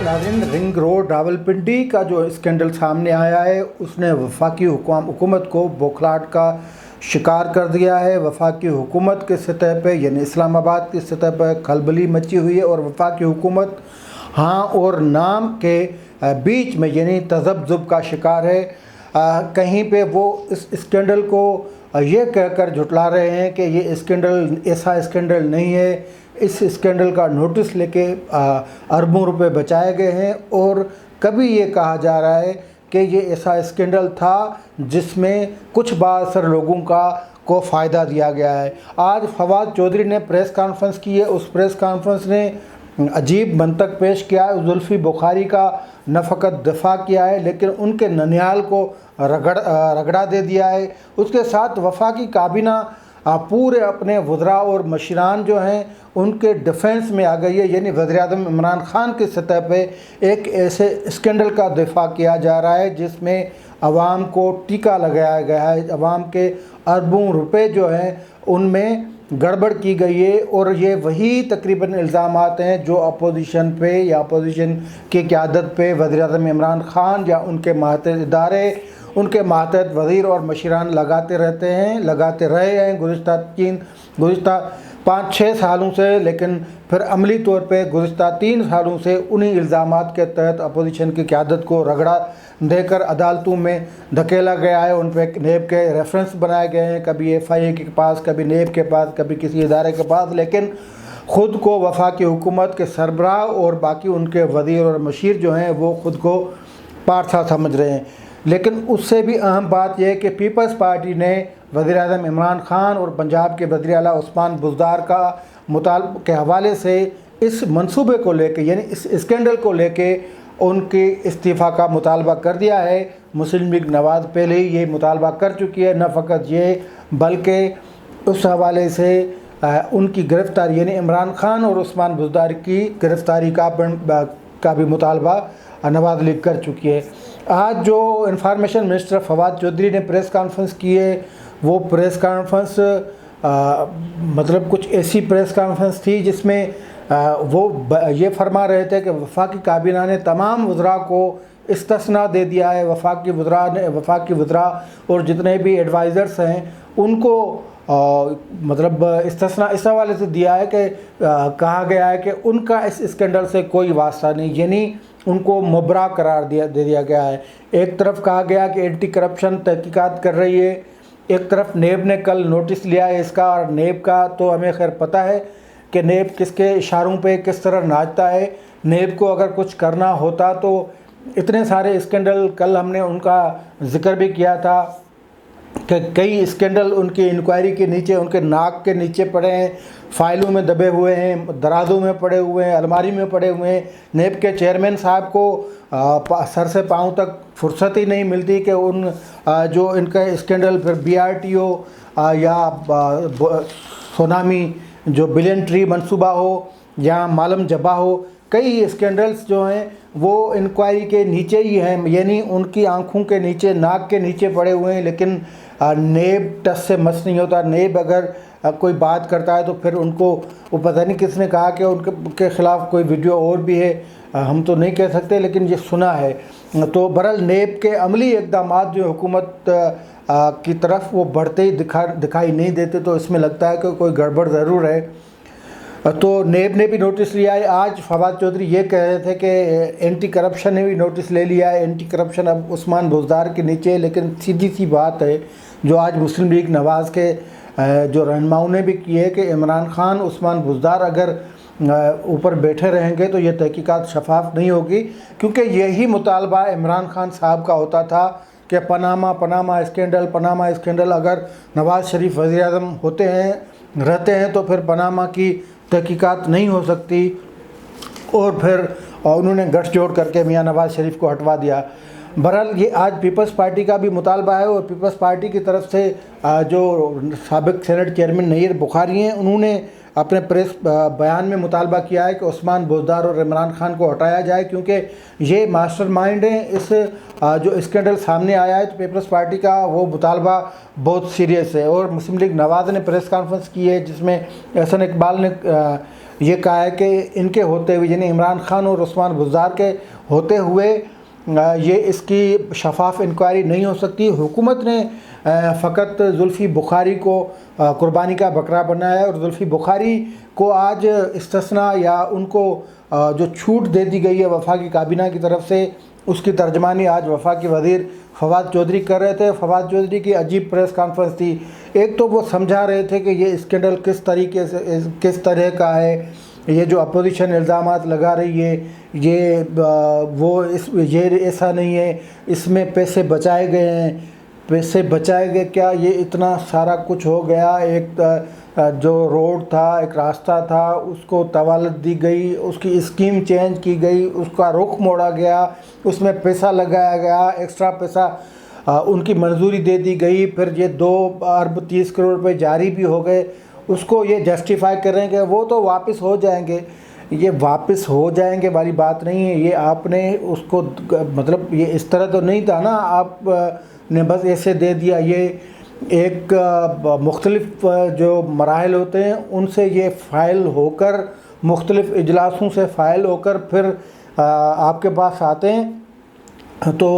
नाज़रीन, ring road Rawalpindi का जो स्कैंडल सामने आया है उसने वफाकी हुकूमत को बौखलाहट का शिकार कर दिया है। वफाकी हुकूमत के सतह पे यानी इस्लामाबाद की सतह पर खलबली मची हुई है और वफाकी हुकूमत हाँ और नाम के बीच में यानी तज़ब्ज़ुब का शिकार है। कहीं पे वो इस स्कैंडल को ये कहकर झुटला रहे हैं कि ये स्कैंडल ऐसा स्कैंडल नहीं है। इस स्कैंडल का नोटिस लेके अरबों रुपए बचाए गए हैं और कभी ये कहा जा रहा है कि ये ऐसा स्कैंडल था जिसमें कुछ बाअसर लोगों को फ़ायदा दिया गया है। आज फवाद चौधरी ने प्रेस कॉन्फ्रेंस की है। उस प्रेस कॉन्फ्रेंस ने अजीब मंतक पेश किया है। जुल्फ़ी बुखारी का न फ़कत दफ़ा किया है लेकिन उनके ननिहाल को रगड़ा दे दिया है। उसके साथ वफाकी काबीना पूरे अपने वज़रा और मशीरान जो हैं उनके डिफेंस में आ गई है। यानी वज़ीर-ए-आज़म इमरान ख़ान की सतह पे एक ऐसे स्कैंडल का दिफा किया जा रहा है जिसमें आवाम को टीका लगाया गया है। आवाम के अरबों रुपए जो हैं उनमें गड़बड़ की गई है और ये वही तकरीबन इल्ज़ामात हैं जो अपोजिशन पे या अपोजिशन की क़यादत पे वज़ीर-ए-आज़म इमरान ख़ान या उनके मातहत इदारे, उनके मातहत वज़ीर और मशीरान लगाते रहे हैं गुज़िश्ता 5-6 सालों से। लेकिन फिर अमली तौर पे गुज़िश्ता 3 सालों से उन्हीं इल्ज़ामात के तहत अपोजिशन की क़यादत को रगड़ा देकर अदालतों में धकेला गया है। उन पर नेब के रेफरेंस बनाए गए हैं, कभी FIA के पास, कभी नेब के पास, कभी किसी इदारे के पास। लेकिन ख़ुद को वफाकी हुकूमत के सरबराह और बाकी उनके वज़ीर और मशीर जो हैं वो ख़ुद को पारसा समझ रहे हैं। लेकिन उससे भी अहम बात यह है कि पीपल्स पार्टी ने वज़ीर-ए-आज़म इमरान ख़ान और पंजाब के वज़ीर आला उस्मान बुज़दार का मुतालबे के हवाले से इस मंसूबे को लेके यानी इस स्कैंडल को लेके उनके इस्तीफ़ा का मुतालबा कर दिया है। मुस्लिम लीग नवाज़ पहले ही ये मुतालबा कर चुकी है। न फ़कत ये बल्कि उस हवाले से उनकी गिरफ़्तारी यानी इमरान ख़ान और उस्मान बुज़दार की गिरफ़्तारी का भी मुतालबा नवाज़ लीग कर चुकी है। आज जो इंफॉर्मेशन मिनिस्टर फवाद चौधरी ने प्रेस कॉन्फ्रेंस की है वो प्रेस कॉन्फ्रेंस मतलब कुछ ऐसी प्रेस कॉन्फ्रेंस थी जिसमें वो ये फरमा रहे थे कि वफाकी काबीना ने तमाम वज़रा को इस्तिस्ना दे दिया है। वफाकी वज़रा और जितने भी एडवाइज़र्स हैं उनको मतलब इस्तिस्ना इस हवाले से दिया है कि कहा गया है कि उनका इस स्कैंडल से कोई वास्ता नहीं, यानी उनको मुबरा करार दे दिया गया है। एक तरफ कहा गया कि एंटी करप्शन तहकीकात कर रही है, एक तरफ नेब ने कल नोटिस लिया है इसका। और नेब का तो हमें खैर पता है कि नेब किसके इशारों पे किस तरह नाचता है। नेब को अगर कुछ करना होता तो इतने सारे स्कैंडल, कल हमने उनका ज़िक्र भी किया था कि कई स्कैंडल उनकी इंक्वायरी के नीचे, उनके नाक के नीचे पड़े हैं, फाइलों में दबे हुए हैं, दराजों में पड़े हुए हैं, अलमारी में पड़े हुए हैं। नेब के चेयरमैन साहब को सर से पाँव तक फुर्सत ही नहीं मिलती कि उन जो इनका स्कैंडल फिर BRTO या सोनामी जो बिलियन ट्री मंसूबा हो या मालम जबा हो, कई स्कैंडल्स जो हैं वो इंक्वायरी के नीचे ही हैं, यानी उनकी आंखों के नीचे, नाक के नीचे पड़े हुए हैं। लेकिन नेब टस से मस नहीं होता। नेब अगर कोई बात करता है तो फिर उनको वो पता नहीं किसने कहा कि उनके ख़िलाफ़ कोई वीडियो और भी है, हम तो नहीं कह सकते लेकिन ये सुना है। तो बहरहाल नेब के अमली इक़दामात जो हुकूमत की तरफ वो बढ़ते ही दिखाई नहीं देते, तो इसमें लगता है कि कोई गड़बड़ ज़रूर है। तो नेब ने भी नोटिस लिया है। आज फवाद चौधरी ये कह रहे थे कि एंटी करप्शन ने भी नोटिस ले लिया है। एंटी करप्शन अब उस्मान बुज़दार के नीचे है। लेकिन सीधी सी बात है जो आज मुस्लिम लीग नवाज़ के जो रहनुमाओं ने भी की है कि इमरान ख़ान, उस्मान बुज़दार अगर ऊपर बैठे रहेंगे तो ये तहकीकात शफाफ नहीं होगी, क्योंकि यही मुतालबा इमरान ख़ान साहब का होता था कि पनामा स्कैंडल अगर नवाज़ शरीफ वज़ीर-ए-आज़म रहते हैं तो फिर पनामा की तहकीकात नहीं हो सकती। और फिर उन्होंने गठजोड़ करके मियां नवाज़ शरीफ को हटवा दिया। बहरहाल ये आज पीपल्स पार्टी का भी मुतालबा है और पीपल्स पार्टी की तरफ से जो साबिक़ सेनेट चेयरमैन नय्यर बुखारी हैं उन्होंने अपने प्रेस बयान में मुतालबा किया है कि उस्मान बुज़दार और इमरान ख़ान को हटाया जाए, क्योंकि ये मास्टरमाइंड हैं। इस जो स्कैंडल सामने आया है तो पीपल्स पार्टी का वो मुतालबा बहुत सीरियस है। और मुस्लिम लीग नवाज़ ने प्रेस कॉन्फ्रेंस की है जिसमें एहसन इकबाल ने یہ کہا ہے کہ ان کے ہوتے ہوئے یعنی عمران خان اور عثمان بزدار کے ہوتے ہوئے یہ اس کی شفاف انکوائری نہیں ہو سکتی۔ حکومت نے فقط زلفی بخاری کو قربانی کا بکرا بنایا ہے، اور زلفی بخاری کو آج استثناء یا ان کو جو چھوٹ دے دی گئی ہے وفاقی کابینہ کی طرف سے، اس کی ترجمانی آج وفاقی وزیر فواد چودھری کر رہے تھے۔ فواد چودھری کی عجیب پریس کانفرنس تھی۔ ایک تو وہ سمجھا رہے تھے کہ یہ اسکینڈل کس طریقے سے کس طرح کا ہے، یہ جو اپوزیشن الزامات لگا رہی ہے یہ ایسا نہیں ہے، اس میں پیسے بچائے گئے ہیں۔ پیسے بچائے گئے کیا؟ یہ اتنا سارا کچھ ہو گیا۔ ایک جو روڈ تھا، ایک راستہ تھا، اس کو طوالت دی گئی، اس کی اسکیم چینج کی گئی، اس کا رخ موڑا گیا، اس میں پیسہ لگایا گیا، ایکسٹرا پیسہ ان کی منظوری دے دی گئی، پھر یہ 2 ارب 30 کروڑ روپے جاری بھی ہو گئے۔ اس کو یہ جسٹیفائی کر رہے ہیں کہ وہ تو واپس ہو جائیں گے۔ یہ واپس ہو جائیں گے والی بات نہیں ہے، یہ آپ نے اس کو مطلب یہ اس طرح تو نہیں تھا نا، آپ نے بس ایسے دے دیا۔ یہ ایک مختلف جو مراحل ہوتے ہیں ان سے یہ فائل ہو کر، مختلف اجلاسوں سے فائل ہو کر پھر آپ کے پاس آتے ہیں۔ تو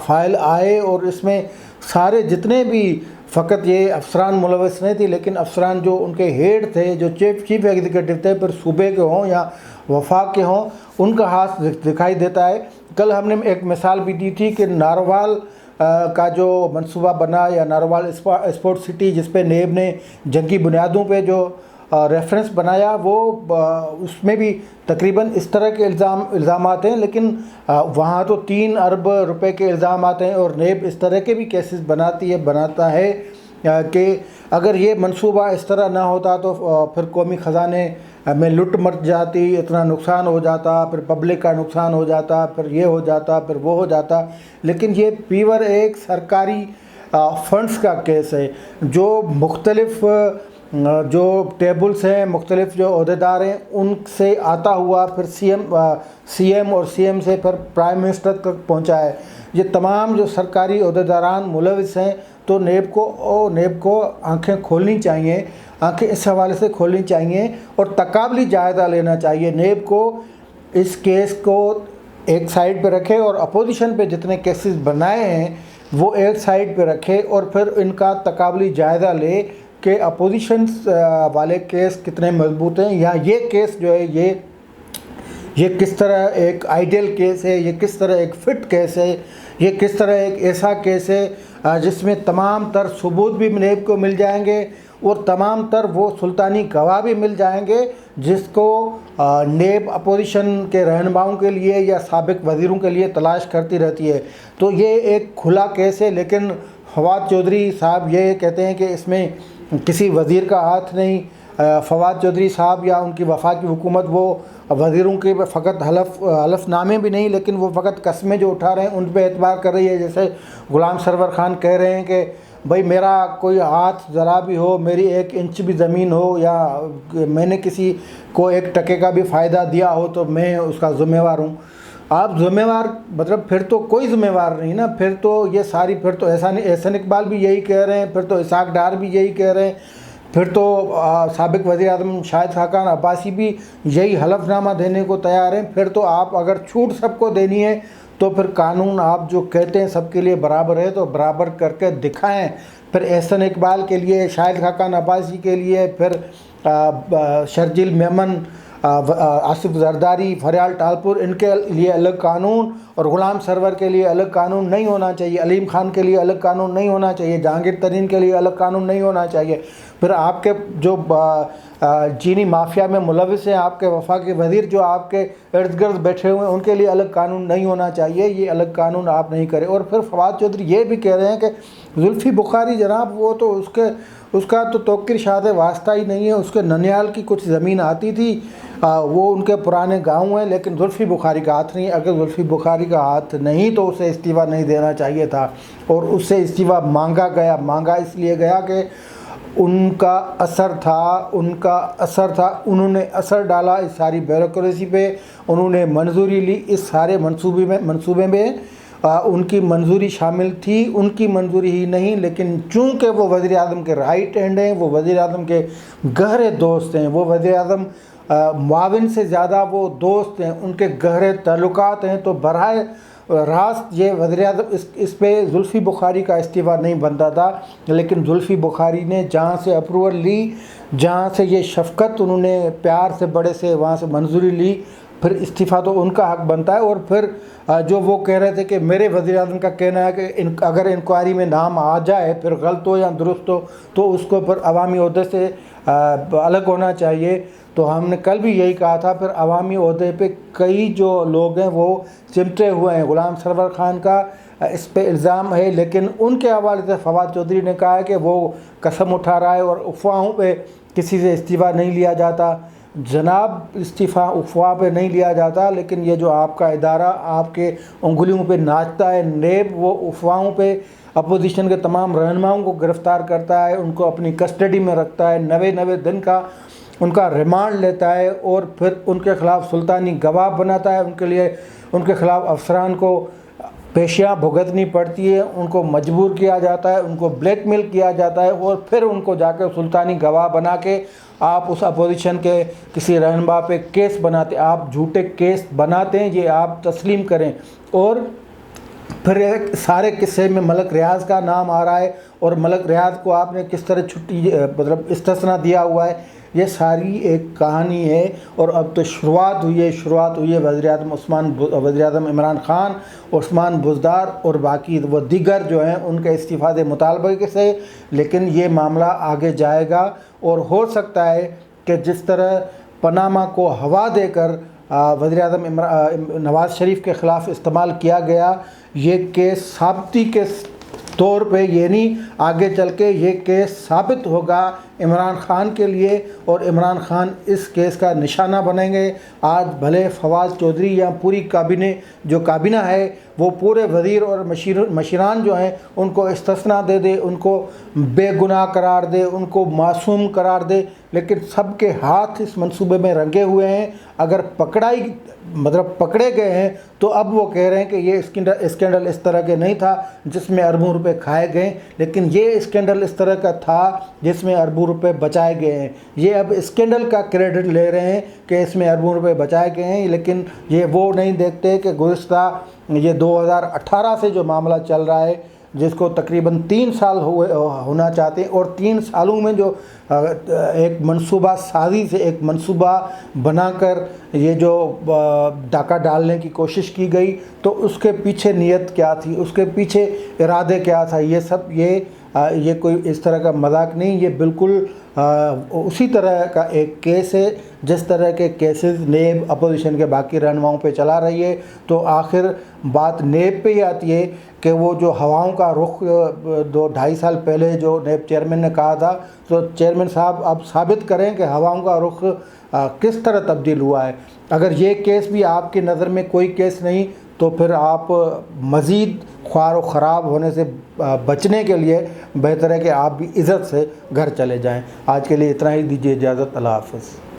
فائل آئے اور اس میں سارے جتنے بھی، فقط یہ افسران ملوث نہیں تھے لیکن افسران جو ان کے ہیڈ تھے، جو چیف ایگزیکٹو تھے، پھر صوبے کے ہوں یا وفاق کے ہوں، ان کا ہاتھ دکھائی دیتا ہے۔ کل ہم نے ایک مثال بھی دی تھی کہ ناروال کا جو منصوبہ بنا، یا ناروال اسپورٹ سٹی، جس پہ نیب نے جنگی بنیادوں پہ جو ریفرنس بنایا، وہ اس میں بھی تقریباً اس طرح کے الزامات ہیں، لیکن وہاں تو 3 ارب روپے کے الزامات ہیں، اور نیب اس طرح کے بھی کیسز بناتا ہے کہ اگر یہ منصوبہ اس طرح نہ ہوتا تو پھر قومی خزانے میں لٹ مچ جاتی، اتنا نقصان ہو جاتا، پھر پبلک کا نقصان ہو جاتا، پھر یہ ہو جاتا، پھر وہ ہو جاتا۔ لیکن یہ پیور ایک سرکاری فنڈز کا کیس ہے، جو مختلف جو ٹیبلز ہیں، مختلف جو عہدیدار ہیں، ان سے آتا ہوا پھر سی ایم اور سی ایم سے پھر پرائم منسٹر تک پہنچا ہے۔ یہ تمام جو سرکاری عہدیداران ملوث ہیں، تو نیب کو آنکھیں کھولنی چاہیے، آنکھیں اس حوالے سے کھولنی چاہیے اور تقابلی جائزہ لینا چاہیے۔ نیب کو اس کیس کو ایک سائیڈ پہ رکھے، اور اپوزیشن پہ جتنے کیسز بنائے ہیں وہ ایک سائیڈ پہ رکھے، اور پھر ان کا تقابلی جائزہ لے کہ اپوزیشن والے کیس کتنے مضبوط ہیں، یا یہ کیس جو ہے یہ کس طرح ایک آئیڈیل کیس ہے، یہ کس طرح ایک فٹ کیس ہے، یہ کس طرح ایک ایسا کیس ہے جس میں تمام تر ثبوت بھی نیب کو مل جائیں گے، اور تمام تر وہ سلطانی گواہ بھی مل جائیں گے جس کو نیب اپوزیشن کے رہنماؤں کے لیے یا سابق وزیروں کے لیے تلاش کرتی رہتی ہے۔ تو یہ ایک کھلا کیس ہے، لیکن فواد چودھری صاحب یہ کہتے ہیں کہ اس میں کسی وزیر کا ہاتھ نہیں۔ فواد چودھری صاحب یا ان کی وفاقی حکومت وہ وزیروں کے فقط حلف نامے بھی نہیں، لیکن وہ فقط قسمیں جو اٹھا رہے ہیں ان پہ اعتبار کر رہی ہے۔ جیسے غلام سرور خان کہہ رہے ہیں کہ بھائی میرا کوئی ہاتھ ذرا بھی ہو، میری 1 انچ بھی زمین ہو، یا میں نے کسی کو 1 ٹکے کا بھی فائدہ دیا ہو تو میں اس کا ذمہ وار ہوں۔ آپ ذمہ وار مطلب پھر تو کوئی ذمہ وار نہیں نا، پھر تو یہ ساری، پھر تو احسن اقبال بھی یہی کہہ رہے ہیں، پھر تو اسحاق ڈار بھی یہی کہہ رہے ہیں، پھر تو سابق وزیر اعظم شاہد خاقان عباسی بھی یہی حلف نامہ دینے کو تیار ہیں۔ پھر تو آپ اگر چھوٹ سب کو دینی ہے تو پھر قانون آپ جو کہتے ہیں سب کے لیے برابر ہے تو برابر کر کے دکھائیں۔ پھر احسن اقبال کے لیے، شاہد خاقان عباسی کے لیے، پھر شرجیل میمن، آصف زرداری، فریال ٹالپور، ان کے لیے الگ قانون، اور غلام سرور کے لیے الگ قانون نہیں ہونا چاہیے، علیم خان کے لیے الگ قانون نہیں ہونا چاہیے، جہانگیر ترین کے لیے الگ قانون نہیں ہونا چاہیے۔ پھر آپ کے جو چینی مافیا میں ملوث ہیں، آپ کے وفاقی وزیر جو آپ کے ارد گرد بیٹھے ہوئے ہیں، ان کے لیے الگ قانون نہیں ہونا چاہیے، یہ الگ قانون آپ نہیں کریں۔ اور پھر فواد چودھری یہ بھی کہہ رہے ہیں کہ زلفی بخاری جناب، وہ تو اس کا تو توقیر شاد واسطہ ہی نہیں ہے، اس کے ننیال کی کچھ زمین آتی تھی، وہ ان کے پرانے گاؤں ہیں، لیکن زلفی بخاری کا ہاتھ نہیں۔ اگر زلفی بخاری کا ہاتھ نہیں تو اسے استعفیٰ نہیں دینا چاہیے تھا، اور اس سے استعفیٰ مانگا اس لیے گیا کہ ان کا اثر تھا، انہوں نے اثر ڈالا اس ساری بیوروکریسی پہ، انہوں نے منظوری لی اس سارے منصوبے میں، ان کی منظوری شامل تھی، ان کی منظوری ہی نہیں، لیکن چونکہ وہ وزیر اعظم کے رائٹ ہینڈ ہیں، وہ وزیر اعظم کے گہرے دوست ہیں، وہ وزیر اعظم मुआविन से ज़्यादा वो दोस्त हैं, उनके गहरे ताल्लुकात हैं, तो बराह रास्त ये वज़ीर-ए-आज़म इस पे जुल्फ़ी बुखारी का इस्तीफ़ा नहीं बनता था, लेकिन जुल्फ़ी बुखारी ने जहाँ से अप्रूवल ली, जहाँ से ये शफ़क़त उन्होंने प्यार से बड़े से वहाँ से मंजूरी ली, फिर इस्तीफ़ा तो उनका हक़ बनता है। और फिर जो वो कह रहे थे कि मेरे वज़ीर-ए-आज़म का कहना है कि अगर इंक्वायरी में नाम आ जाए, फिर गलत हो या दुरुस्त हो, तो उसको फिर अवामी ओहदे से अलग होना चाहिए। तो हमने कल भी यही कहा था। फिर अवामी ओहदे पे कई जो लोग हैं वो चिमटे हुए हैं। ग़ुलाम सरवर ख़ान का इस पे इल्ज़ाम है, लेकिन उनके हवाले से फवाद चौधरी ने कहा है कि वो कसम उठा रहा है और अफवाहों पे किसी से इस्तीफ़ा नहीं लिया जाता। जनाब, इस्तीफ़ा अफवाह पे नहीं लिया जाता, लेकिन ये जो आपका इदारा आपके उंगलियों पे नाचता है, नेब, वो अफवाहों पे अपोजिशन के तमाम रहनुमाओं को गिरफ़्तार करता है, उनको अपनी कस्टडी में रखता है, 90 दिन का उनका रिमांड लेता है और फिर उनके ख़िलाफ़ सुल्तानी गवाह बनाता है। उनके ख़िलाफ़ अफसरान को पेशियाँ भुगतनी पड़ती है, उनको मजबूर किया जाता है, उनको ब्लैकमेल किया जाता है और फिर उनको जाकर सुल्तानी गवाह बना के आप उस अपोजिशन के किसी रहनुमा पे केस बनाते, आप झूठे केस बनाते हैं, ये आप तस्लीम करें। और फिर एक सारे किस्से में मलक रियाज का नाम आ रहा है और मलक रियाज को आपने किस तरह छुट्टी मतलब इस्तिस्ना दिया हुआ है। ये सारी एक कहानी है और अब तो शुरुआत हुई है वज़ीर-ए-आज़म इमरान ख़ान, उस्मान बुज़दार और बाकी वो दीगर जो हैं उनके इस्तीफ़ा के मुतालबे से। लेकिन ये मामला आगे जाएगा और हो सकता है कि जिस तरह पनामा को हवा देकर वज़ीर-ए-आज़म नवाज़ शरीफ के ख़िलाफ़ इस्तेमाल किया गया, ये केस साबिती के तौर पे, यानी आगे चल के ये केस साबित होगा इमरान ख़ान के लिए और इमरान ख़ान इस केस का निशाना बनेंगे। आज भले फवाद चौधरी या पूरी काबीना है वो पूरे वज़ीर और मशीरान जो हैं उनको इस्तिस्ना दे दे, उनको बेगुनाह करार दे, उनको मासूम करार दे, लेकिन सबके हाथ इस मंसूबे में रंगे हुए हैं। अगर पकड़े गए हैं तो अब वो कह रहे हैं कि ये स्कैंडल इस तरह के नहीं था जिसमें अरबों रुपए खाए गए, लेकिन ये स्कैंडल इस तरह का था जिसमें अरबों रुपए बचाए गए हैं। ये अब स्कैंडल का क्रेडिट ले रहे हैं कि इसमें अरबों रुपए बचाए गए हैं, लेकिन ये वो नहीं देखते कि गुज़िश्ता ये 2018 से जो मामला चल रहा है, जिसको तकरीबन 3 साल होना चाहते हैं, और 3 सालों में जो एक मंसूबा साजी से एक मंसूबा बनाकर ये जो डाका डालने की कोशिश की गई, तो उसके पीछे नीयत क्या थी, उसके पीछे इरादे क्या था, ये कोई इस तरह का मजाक नहीं, ये बिल्कुल उसी तरह का एक केस है जिस तरह के केसेस नेब अपोजिशन के बाकी रहनुमाओं पे चला रही है। तो आखिर बात नेब पे ही आती है कि वो जो हवाओं का रुख 2-2.5 साल पहले जो नेब चेयरमैन ने कहा था, तो चेयरमैन साहब अब साबित करें कि हवाओं का रुख किस तरह तब्दील हुआ है। अगर ये केस भी आपकी नज़र में कोई केस नहीं, तो फिर आप मज़ीद ख्वार व ख़राब होने से बचने के लिए बेहतर है कि आप भी इज़्ज़त से घर चले जाएं। आज के लिए इतना ही, दीजिए इजाज़त। अल्लाह हाफ़िज़।